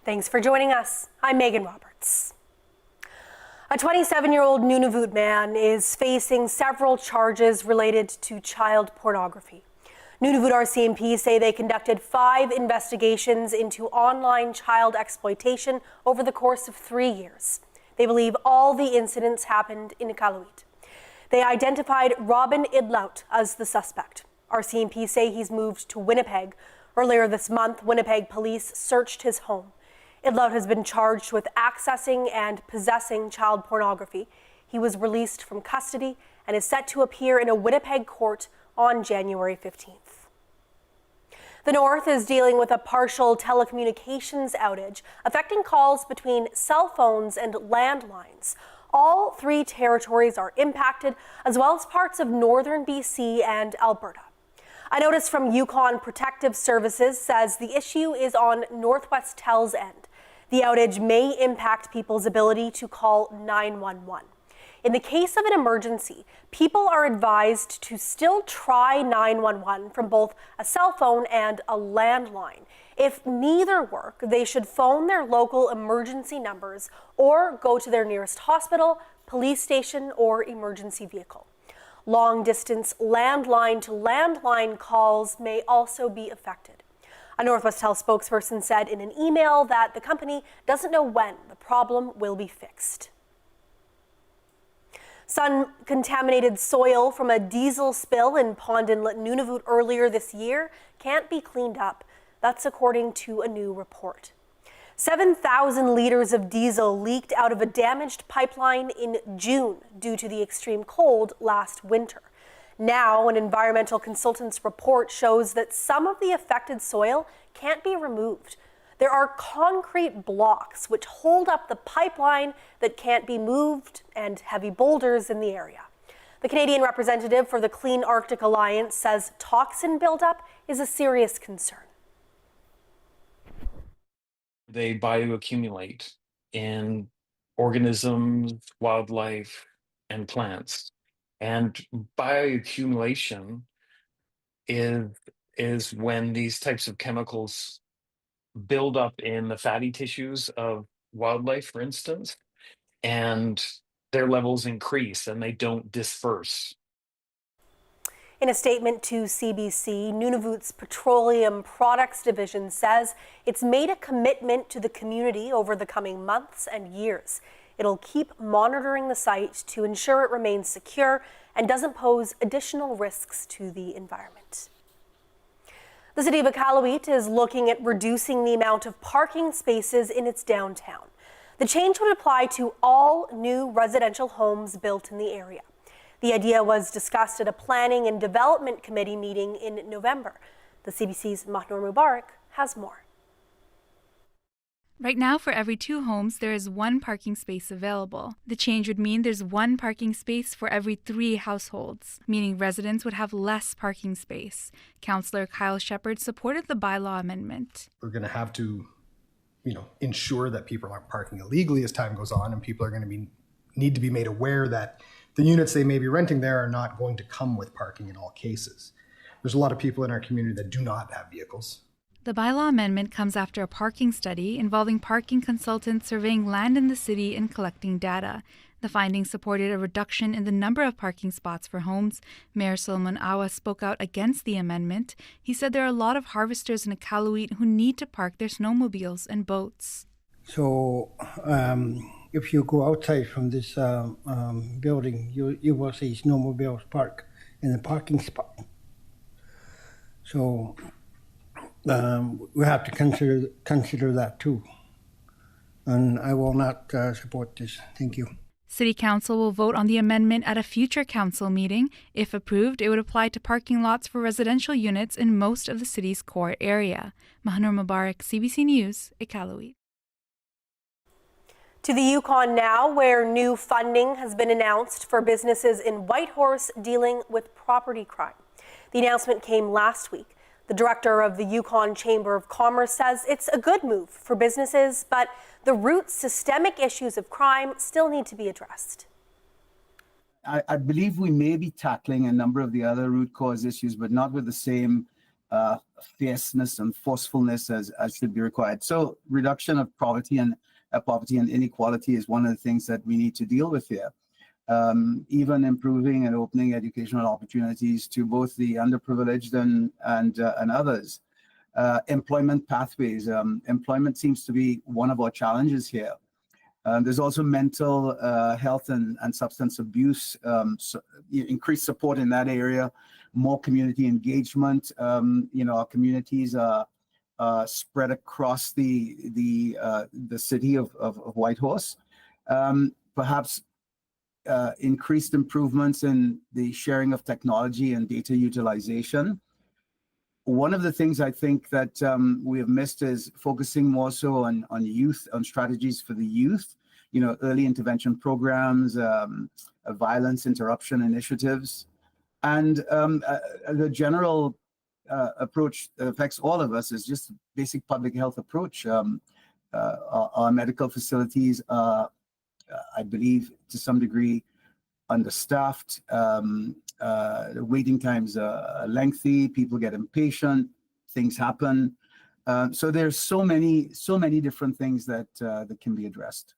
Thanks for joining us. I'm Megan Roberts. A 27-year-old Nunavut man is facing several charges related to child pornography. Nunavut RCMP say they conducted 5 investigations into online child exploitation over the course of 3 years. They believe all the incidents happened in Iqaluit. They identified Robin Idlout as the suspect. RCMP say he's moved to Winnipeg. Earlier this month, Winnipeg police searched his home. Idlout has been charged with accessing and possessing child pornography. He was released from custody and is set to appear in a Winnipeg court on January 15th. The North is dealing with a partial telecommunications outage affecting calls between cell phones and landlines. All 3 territories are impacted, as well as parts of northern BC and Alberta. A notice from Yukon Protective Services says the issue is on Northwest Tel's end. The outage may impact people's ability to call 911. In the case of an emergency, people are advised to still try 911 from both a cell phone and a landline. If neither work, they should phone their local emergency numbers or go to their nearest hospital, police station, or emergency vehicle. Long-distance landline to landline calls may also be affected. A Northwest Health spokesperson said in an email that the company doesn't know when the problem will be fixed. Sun-contaminated soil from a diesel spill in Pond Inlet, Nunavut earlier this year can't be cleaned up. That's according to a new report. 7,000 liters of diesel leaked out of a damaged pipeline in June due to the extreme cold last winter. Now, an environmental consultant's report shows that some of the affected soil can't be removed. There are concrete blocks which hold up the pipeline that can't be moved and heavy boulders in the area. The Canadian representative for the Clean Arctic Alliance says toxin buildup is a serious concern. They bioaccumulate in organisms, wildlife, and plants. And bioaccumulation is when these types of chemicals build up in the fatty tissues of wildlife, for instance, and their levels increase and they don't disperse. In a statement to CBC, Nunavut's Petroleum Products Division says it's made a commitment to the community over the coming months and years. It'll keep monitoring the site to ensure it remains secure and doesn't pose additional risks to the environment. The city of Iqaluit is looking at reducing the amount of parking spaces in its downtown. The change would apply to all new residential homes built in the area. The idea was discussed at a Planning and Development Committee meeting in November. The CBC's Mahnur Mubarak has more. Right now, for every 2 homes, there is 1 parking space available. The change would mean there's 1 parking space for every 3 households, meaning residents would have less parking space. Councillor Kyle Shepard supported the bylaw amendment. We're going to have to, ensure that people aren't parking illegally as time goes on, and people are going to need to be made aware that the units they may be renting there are not going to come with parking in all cases. There's a lot of people in our community that do not have vehicles. The bylaw amendment comes after a parking study involving parking consultants surveying land in the city and collecting data. The findings supported a reduction in the number of parking spots for homes. Mayor Solomon Awa spoke out against the amendment. He said there are a lot of harvesters in Iqaluit who need to park their snowmobiles and boats. So if you go outside from this building, you will see snowmobiles parked in the parking spot. So we have to consider that too. And I will not support this. Thank you. City Council will vote on the amendment at a future council meeting. If approved, it would apply to parking lots for residential units in most of the city's core area. Mahnur Mubarak, CBC News, Iqaluit. To the Yukon now, where new funding has been announced for businesses in Whitehorse dealing with property crime. The announcement came last week. The director of the Yukon Chamber of Commerce says it's a good move for businesses, but the root systemic issues of crime still need to be addressed. I believe we may be tackling a number of the other root cause issues, but not with the same fierceness and forcefulness as should be required. So reduction of poverty and inequality is one of the things that we need to deal with here. Even improving and opening educational opportunities to both the underprivileged and others. Employment pathways. Employment seems to be one of our challenges here. There's also mental health and substance abuse, increased support in that area, more community engagement. Our communities are spread across the city of Whitehorse. Perhaps increased improvements in the sharing of technology and data utilization. One of the things I think that we have missed is focusing more so on youth, on strategies for the youth, early intervention programs, violence interruption initiatives, and the general approach that affects all of us is just basic public health approach. Our medical facilities are, I believe, to some degree, understaffed. The waiting times are lengthy. People get impatient. Things happen. So there's so many different things that can be addressed.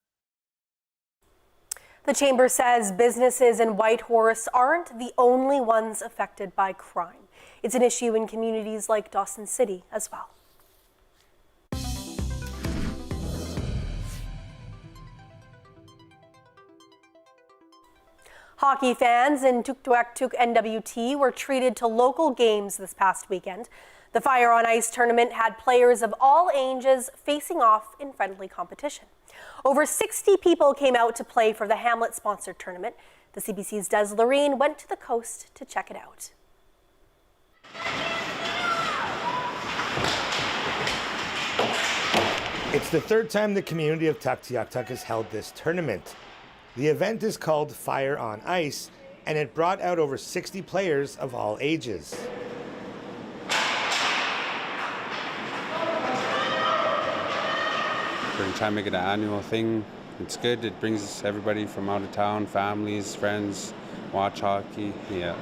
The Chamber says businesses in Whitehorse aren't the only ones affected by crime. It's an issue in communities like Dawson City as well. Hockey fans in Tuktoyaktuk NWT were treated to local games this past weekend. The Fire on Ice tournament had players of all ages facing off in friendly competition. Over 60 people came out to play for the Hamlet-sponsored tournament. The CBC's Des Loreen went to the coast to check it out. It's the third time the community of Tuktoyaktuk has held this tournament. The event is called Fire on Ice, and it brought out over 60 players of all ages. We're trying to make it an annual thing. It's good. It brings everybody from out of town, families, friends, watch hockey. Yeah.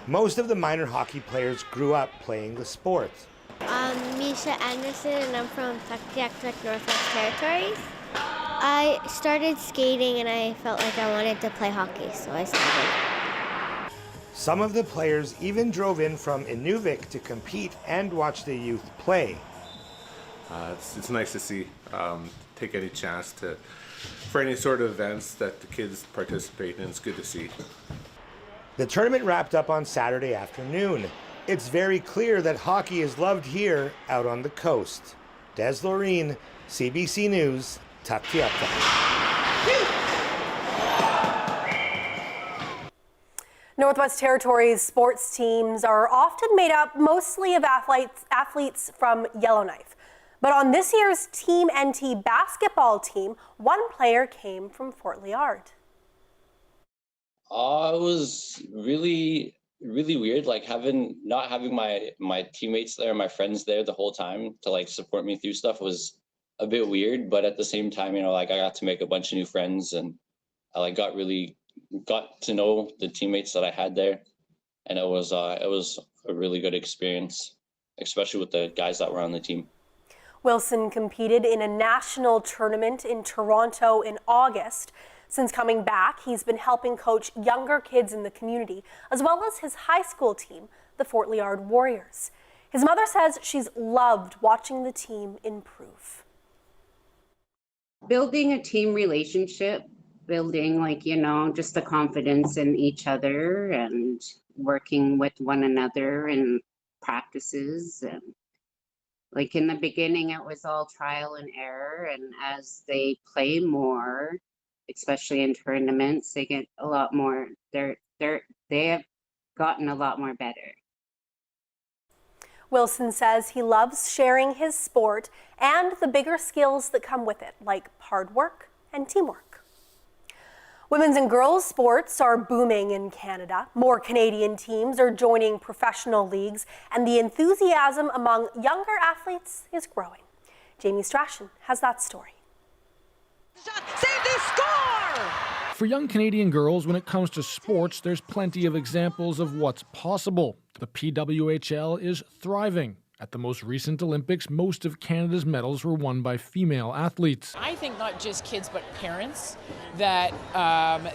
Most of the minor hockey players grew up playing the sport. I'm Misha Anderson, and I'm from Tuktoyaktuk, Northwest Territories. I started skating and I felt like I wanted to play hockey, so I started. Some of the players even drove in from Inuvik to compete and watch the youth play. It's nice to see, take any chance for any sort of events that the kids participate in. It's good to see. The tournament wrapped up on Saturday afternoon. It's very clear that hockey is loved here out on the coast. Des Loreen, CBC News, Tuktoyaktuk. Northwest Territories sports teams are often made up mostly of athletes from Yellowknife. But on this year's Team NT basketball team, one player came from Fort Liard. It was really weird, like not having my teammates there, my friends there the whole time to support me through stuff was a bit weird, but at the same time, I got to make a bunch of new friends, and I got to know the teammates that I had there, and it was a really good experience, especially with the guys that were on the team. Wilson competed in a national tournament in Toronto in August. Since coming back, he's been helping coach younger kids in the community, as well as his high school team, the Fort Liard Warriors. His mother says she's loved watching the team improve. Building a team relationship, building just the confidence in each other and working with one another in practices. And in the beginning, it was all trial and error. And as they play more, especially in tournaments, they get a lot more, they have gotten a lot more better. Wilson says he loves sharing his sport and the bigger skills that come with it, like hard work and teamwork. Women's and girls sports are booming in Canada. More Canadian teams are joining professional leagues, and the enthusiasm among younger athletes is growing. Jamie Strachan has that story. Save, they score! For young Canadian girls, when it comes to sports, there's plenty of examples of what's possible. The PWHL is thriving. At the most recent Olympics, most of Canada's medals were won by female athletes. I think not just kids, but parents, that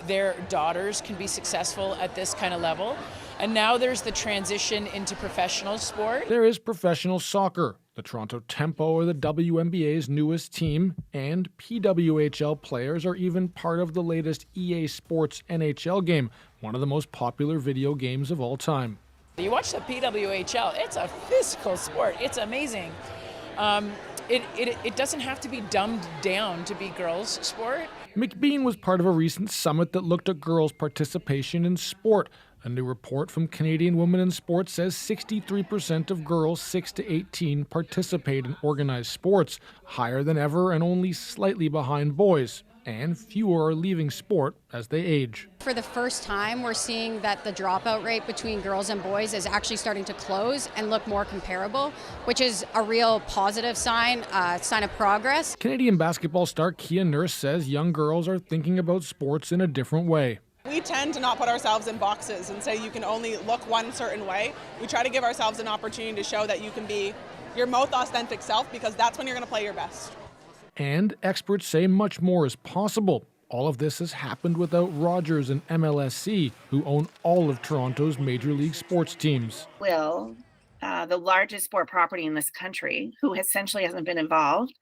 their daughters can be successful at this kind of level. And now there's the transition into professional sport. There is professional soccer. The Toronto Tempo are the WNBA's newest team, and PWHL players are even part of the latest EA Sports NHL game, one of the most popular video games of all time. You watch the PWHL, it's a physical sport. It's amazing. It doesn't have to be dumbed down to be girls' sport. McBean was part of a recent summit that looked at girls' participation in sport. A new report from Canadian Women in Sport says 63% of girls 6 to 18 participate in organized sports, higher than ever and only slightly behind boys. And fewer are leaving sport as they age. For the first time, we're seeing that the dropout rate between girls and boys is actually starting to close and look more comparable, which is a real positive sign of progress. Canadian basketball star Kia Nurse says young girls are thinking about sports in a different way. We tend to not put ourselves in boxes and say you can only look one certain way. We try to give ourselves an opportunity to show that you can be your most authentic self, because that's when you're going to play your best. And experts say much more is possible. All of this has happened without Rogers and MLSC, who own all of Toronto's major league sports teams. Will, the largest sport property in this country, who essentially hasn't been involved,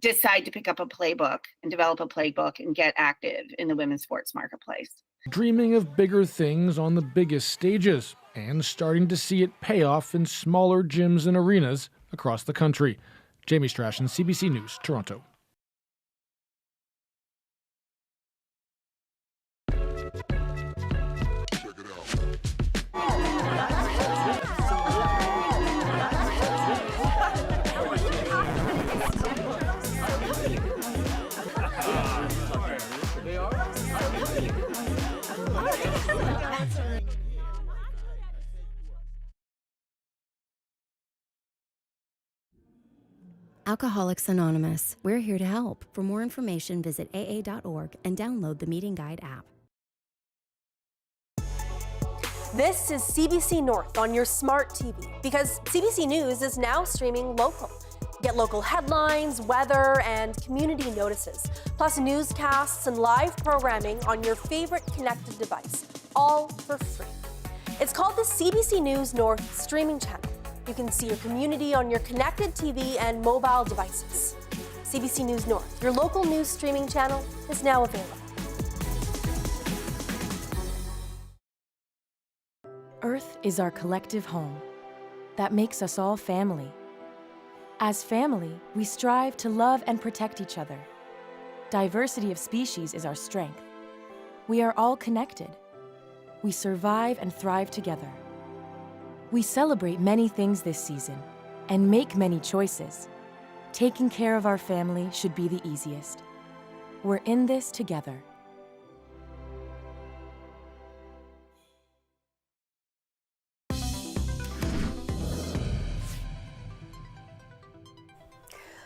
decide to pick up a playbook and develop a playbook and get active in the women's sports marketplace? Dreaming of bigger things on the biggest stages and starting to see it pay off in smaller gyms and arenas across the country. Jamie Strachan, CBC News, Toronto. Alcoholics Anonymous. We're here to help. For more information, visit aa.org and download the Meeting Guide app. This is CBC North on your smart TV, because CBC News is now streaming local. Get local headlines, weather, and community notices, plus newscasts and live programming on your favorite connected device, all for free. It's called the CBC News North streaming channel. You can see your community on your connected TV and mobile devices. CBC News North, your local news streaming channel, is now available. Earth is our collective home. That makes us all family. As family, we strive to love and protect each other. Diversity of species is our strength. We are all connected. We survive and thrive together. We celebrate many things this season and make many choices. Taking care of our family should be the easiest. We're in this together.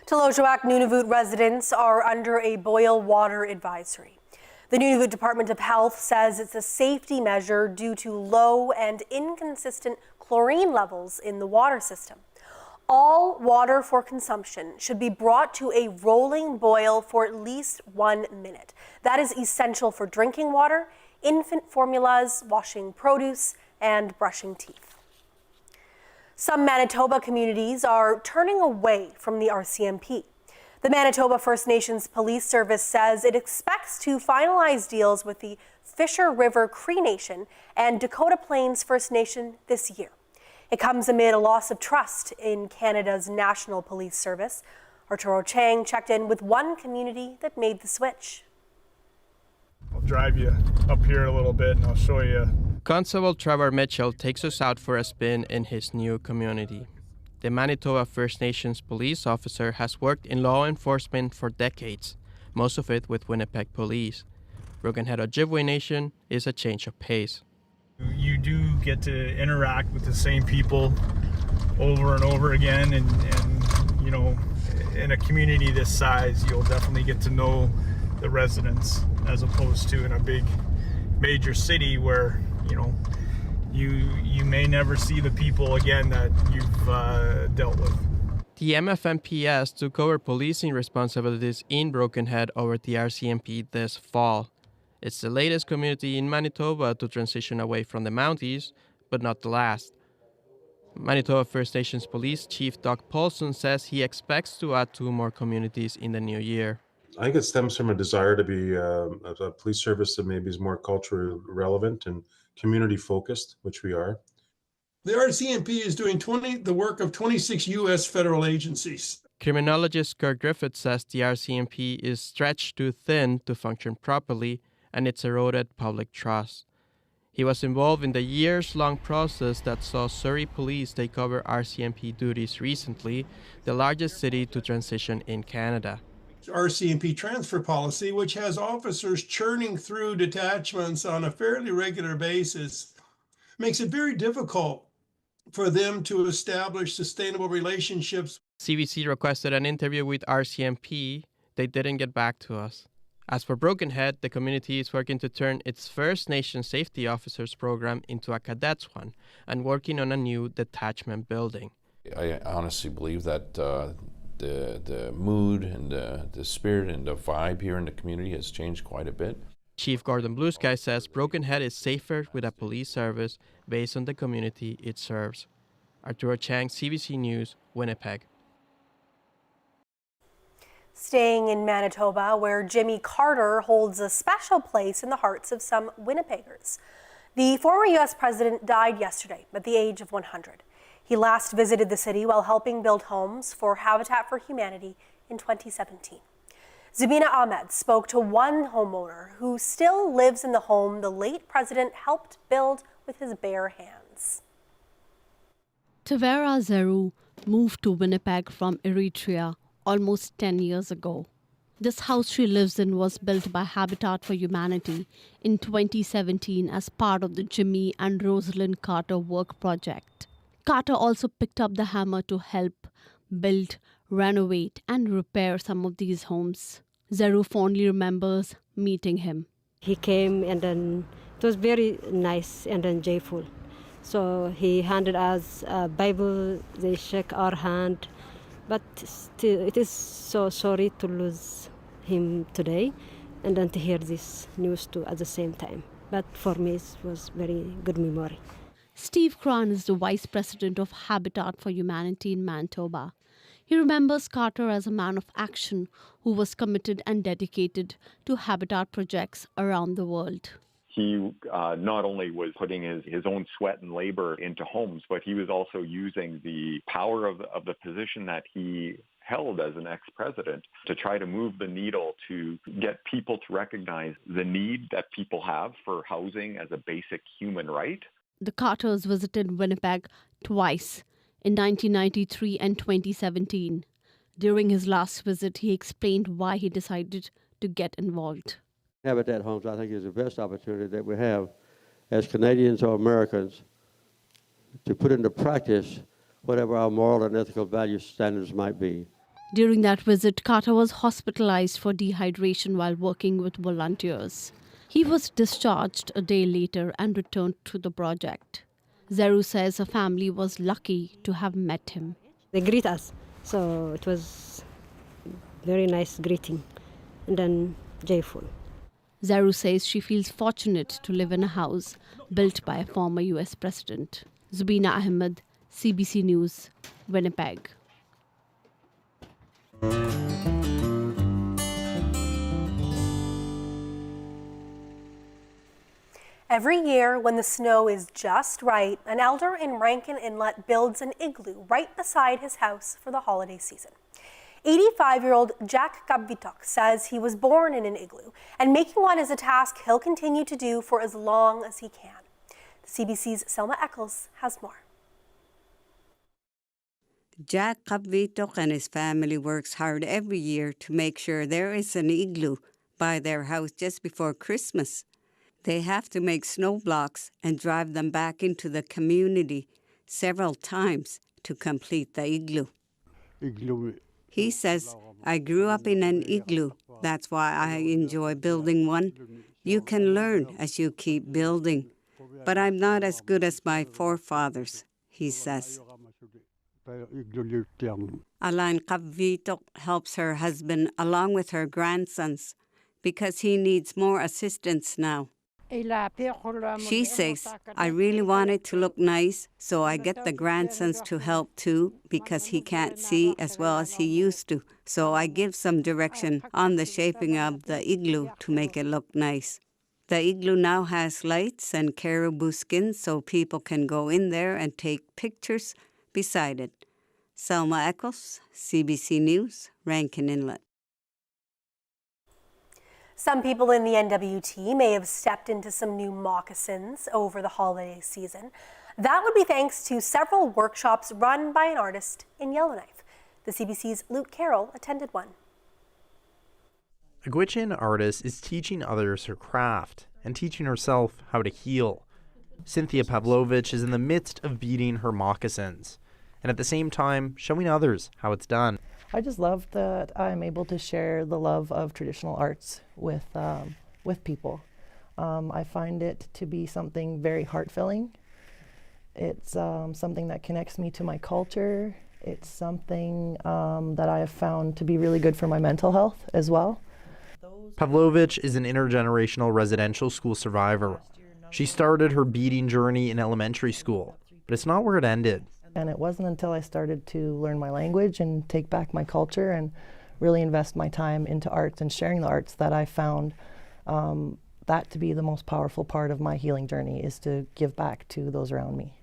Talojoac Nunavut residents are under a boil water advisory. The Nunavut Department of Health says it's a safety measure due to low and inconsistent chlorine levels in the water system. All water for consumption should be brought to a rolling boil for at least 1 minute. That is essential for drinking water, infant formulas, washing produce, and brushing teeth. Some Manitoba communities are turning away from the RCMP. The Manitoba First Nations Police Service says it expects to finalize deals with the Fisher River Cree Nation and Dakota Plains First Nation this year. It comes amid a loss of trust in Canada's National Police Service. Arturo Chang checked in with one community that made the switch. I'll drive you up here a little bit and I'll show you. Constable Trevor Mitchell takes us out for a spin in his new community. The Manitoba First Nations police officer has worked in law enforcement for decades, most of it with Winnipeg Police. Broken Head Ojibwe Nation is a change of pace. You do get to interact with the same people over and over again, and you know, in a community this size, you'll definitely get to know the residents, as opposed to in a big major city where, you know, you may never see the people again that you've dealt with. The MFMPS took over policing responsibilities in Broken Head over the RCMP this fall. It's the latest community in Manitoba to transition away from the Mounties, but not the last. Manitoba First Nations Police Chief Doug Paulson says he expects to add 2 more communities in the new year. I think it stems from a desire to be a police service that maybe is more culturally relevant and community focused, which we are. The RCMP is doing the work of 26 U.S. federal agencies. Criminologist Kirk Griffith says the RCMP is stretched too thin to function properly, and it's eroded public trust. He was involved in the years-long process that saw Surrey Police take over RCMP duties recently, the largest city to transition in Canada. RCMP transfer policy, which has officers churning through detachments on a fairly regular basis, makes it very difficult for them to establish sustainable relationships. CBC requested an interview with RCMP. They didn't get back to us. As for Broken Head, the community is working to turn its First Nation Safety Officers program into a cadets one and working on a new detachment building. I honestly believe that the mood and the spirit and the vibe here in the community has changed quite a bit. Chief Gordon Bluesky says Broken Head is safer with a police service based on the community it serves. Arturo Chang, CBC News, Winnipeg. Staying in Manitoba, where Jimmy Carter holds a special place in the hearts of some Winnipeggers. The former U.S. president died yesterday at the age of 100. He last visited the city while helping build homes for Habitat for Humanity in 2017. Zubina Ahmed spoke to one homeowner who still lives in the home the late president helped build with his bare hands. Tavera Zeru moved to Winnipeg from Eritrea almost 10 years ago. This house she lives in was built by Habitat for Humanity in 2017 as part of the Jimmy and Rosalind Carter work project. Carter also picked up the hammer to help build, renovate, and repair some of these homes. Zeru fondly remembers meeting him. He came and then it was very nice and then joyful. So he handed us a Bible, they shook our hand. But still, it is so sorry to lose him today and then to hear this news too at the same time. But for me, it was very good memory. Steve Cran is the vice president of Habitat for Humanity in Manitoba. He remembers Carter as a man of action who was committed and dedicated to habitat projects around the world. He not only was putting his own sweat and labor into homes, but he was also using the power of the position that he held as an ex-president to try to move the needle to get people to recognize the need that people have for housing as a basic human right. The Carters visited Winnipeg twice, in 1993 and 2017. During his last visit, he explained why he decided to get involved. Habitat Homes, I think, is the best opportunity that we have as Canadians or Americans to put into practice whatever our moral and ethical value standards might be. During that visit, Carter was hospitalized for dehydration while working with volunteers. He was discharged a day later and returned to the project. Zeru says her family was lucky to have met him. They greet us, so it was very nice greeting and then joyful. Zeru says she feels fortunate to live in a house built by a former U.S. president. Zubina Ahmed, CBC News, Winnipeg. Every year, when the snow is just right, an elder in Rankin Inlet builds an igloo right beside his house for the holiday season. 85-year-old Jack Kabvitok says he was born in an igloo, and making one is a task he'll continue to do for as long as he can. The CBC's Selma Eccles has more. Jack Kabvitok and his family works hard every year to make sure there is an igloo by their house just before Christmas. They have to make snow blocks and drive them back into the community several times to complete the igloo. He says, I grew up in an igloo That's why I enjoy building one. You can learn as you keep building. But I'm not as good as my forefathers, he says. Alain Kapvitok helps her husband along with her grandsons because he needs more assistance now. She says, I really want it to look nice, so I get the grandsons to help too because he can't see as well as he used to. So I give some direction on the shaping of the igloo to make it look nice. The igloo now has lights and caribou skins so people can go in there and take pictures beside it. Selma Eccles, CBC News, Rankin Inlet. Some people in the NWT may have stepped into some new moccasins over the holiday season. That would be thanks to several workshops run by an artist in Yellowknife. The CBC's Luke Carroll attended one. A Gwich'in artist is teaching others her craft and teaching herself how to heal. Cynthia Pavlovich is in the midst of beading her moccasins and at the same time showing others how it's done. I just love that I'm able to share the love of traditional arts with people. I find it to be something very heart-filling. It's something that connects me to my culture. It's something that I have found to be really good for my mental health as well. Pavlovich is an intergenerational residential school survivor. She started her beading journey in elementary school, but it's not where it ended. And it wasn't until I started to learn my language and take back my culture and really invest my time into arts and sharing the arts that I found that to be the most powerful part of my healing journey, is to give back to those around me.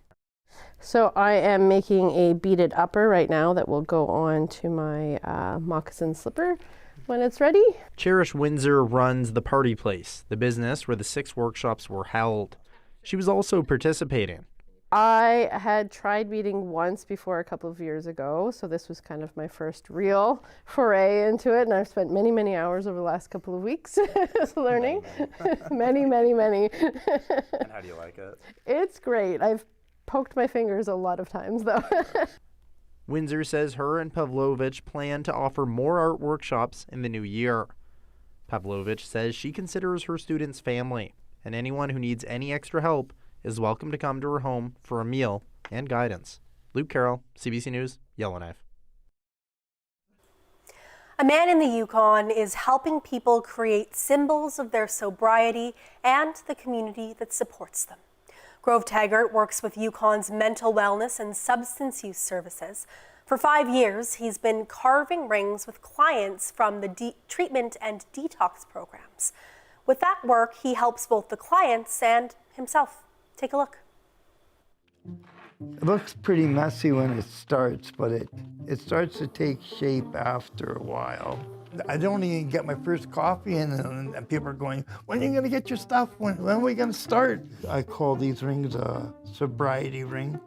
So I am making a beaded upper right now that will go on to my moccasin slipper when it's ready. Cherish Windsor runs The Party Place, the business where the 6 workshops were held. She was also participating. I had tried beading once before a couple of years ago, so this was kind of my first real foray into it, and I've spent many, many hours over the last couple of weeks learning. many. And how do you like it? It's great. I've poked my fingers a lot of times, though. Windsor says her and Pavlovich plan to offer more art workshops in the new year. Pavlovich says she considers her students family, and anyone who needs any extra help is welcome to come to her home for a meal and guidance. Luke Carroll, CBC News, Yellowknife. A man in the Yukon is helping people create symbols of their sobriety and the community that supports them. Grove Taggart works with Yukon's mental wellness and substance use services. For 5 years, he's been carving rings with clients from the treatment and detox programs. With that work, he helps both the clients and himself. Take a look. It looks pretty messy when it starts, but it starts to take shape after a while. I don't even get my first coffee in, and people are going, when are you going to get your stuff? When are we going to start? I call these rings a sobriety ring.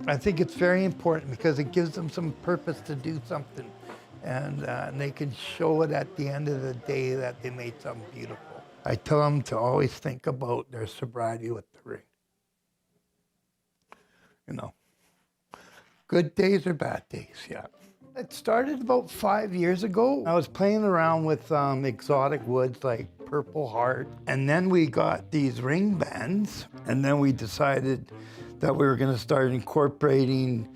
I think it's very important because it gives them some purpose to do something, and they can show it at the end of the day that they made something beautiful. I tell them to always think about their sobriety with the ring. You know, good days or bad days, yeah. It started about 5 years ago. I was playing around with exotic woods like Purple Heart, and then we got these ring bands, and then we decided that we were going to start incorporating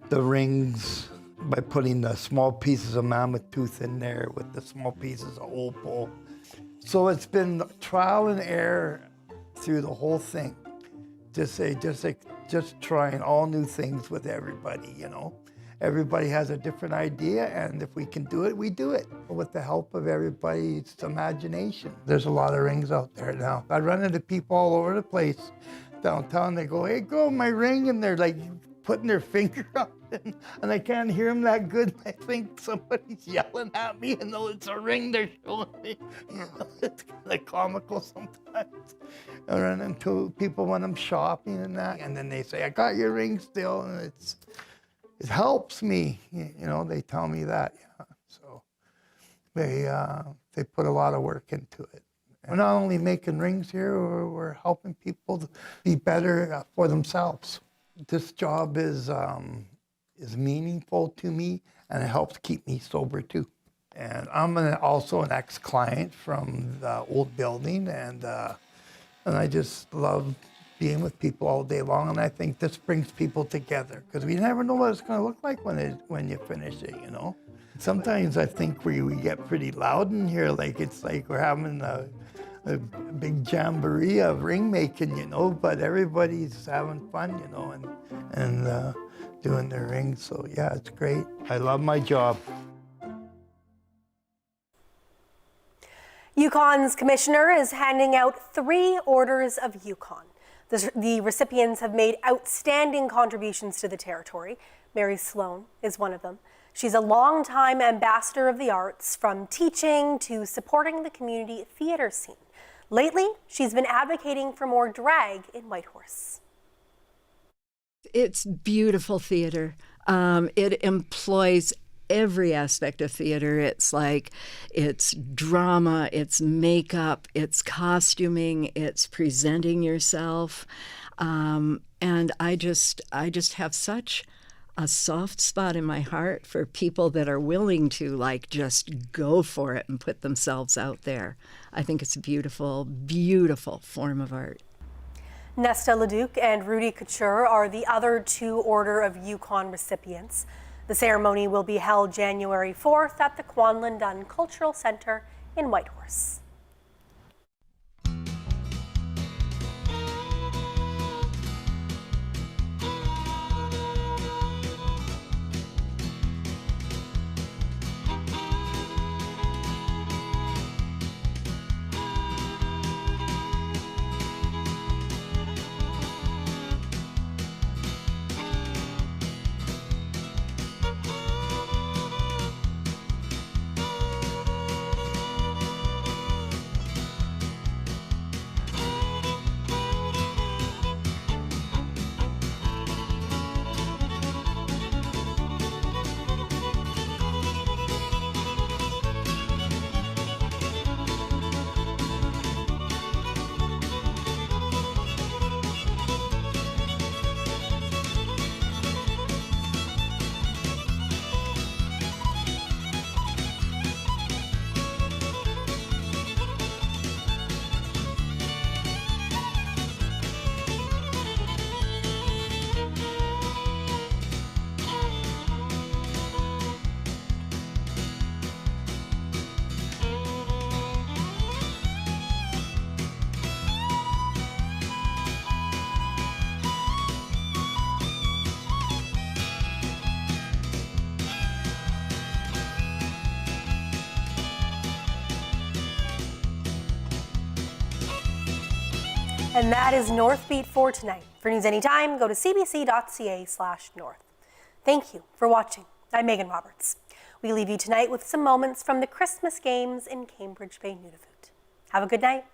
the rings by putting the small pieces of mammoth tooth in there with the small pieces of opal. So it's been trial and error through the whole thing. Just trying all new things with everybody, you know. Everybody has a different idea, and if we can do it, we do it. With the help of everybody's imagination. There's a lot of rings out there now. I run into people all over the place downtown. They go, hey, girl, my ring, and they're like putting their finger up, and I can't hear them that good. I think somebody's yelling at me, and it's a ring they're showing me. It's kind of comical sometimes. I run into people when I'm shopping and that, and then they say, I got your ring still, and it helps me, you know, they tell me that, yeah. So they put a lot of work into it. We're not only making rings here, we're helping people to be better for themselves. This job is meaningful to me, and it helps keep me sober too. And I'm also an ex-client from the old building, and I just love being with people all day long. And I think this brings people together because we never know what it's going to look like when you finish it, you know. Sometimes I think we get pretty loud in here, like it's like we're having a big jamboree of ring making, you know, but everybody's having fun, you know, and doing their rings. So yeah, it's great. I love my job. Yukon's commissioner is handing out 3 orders of Yukon. The recipients have made outstanding contributions to the territory. Mary Sloan is one of them. She's a longtime ambassador of the arts, from teaching to supporting the community theatre scene. Lately, she's been advocating for more drag in Whitehorse. It's beautiful theater. It employs every aspect of theater. It's drama, it's makeup, it's costuming, it's presenting yourself. And I just have such a soft spot in my heart for people that are willing to just go for it and put themselves out there. I think it's a beautiful, beautiful form of art. Nesta Leduc and Rudy Couture are the other 2 Order of Yukon recipients. The ceremony will be held January 4th at the Kwanlin Dunn Cultural Centre in Whitehorse. And that is Northbeat for tonight. For news anytime, go to cbc.ca/north. Thank you for watching. I'm Megan Roberts. We leave you tonight with some moments from the Christmas games in Cambridge Bay, Nunavut. Have a good night.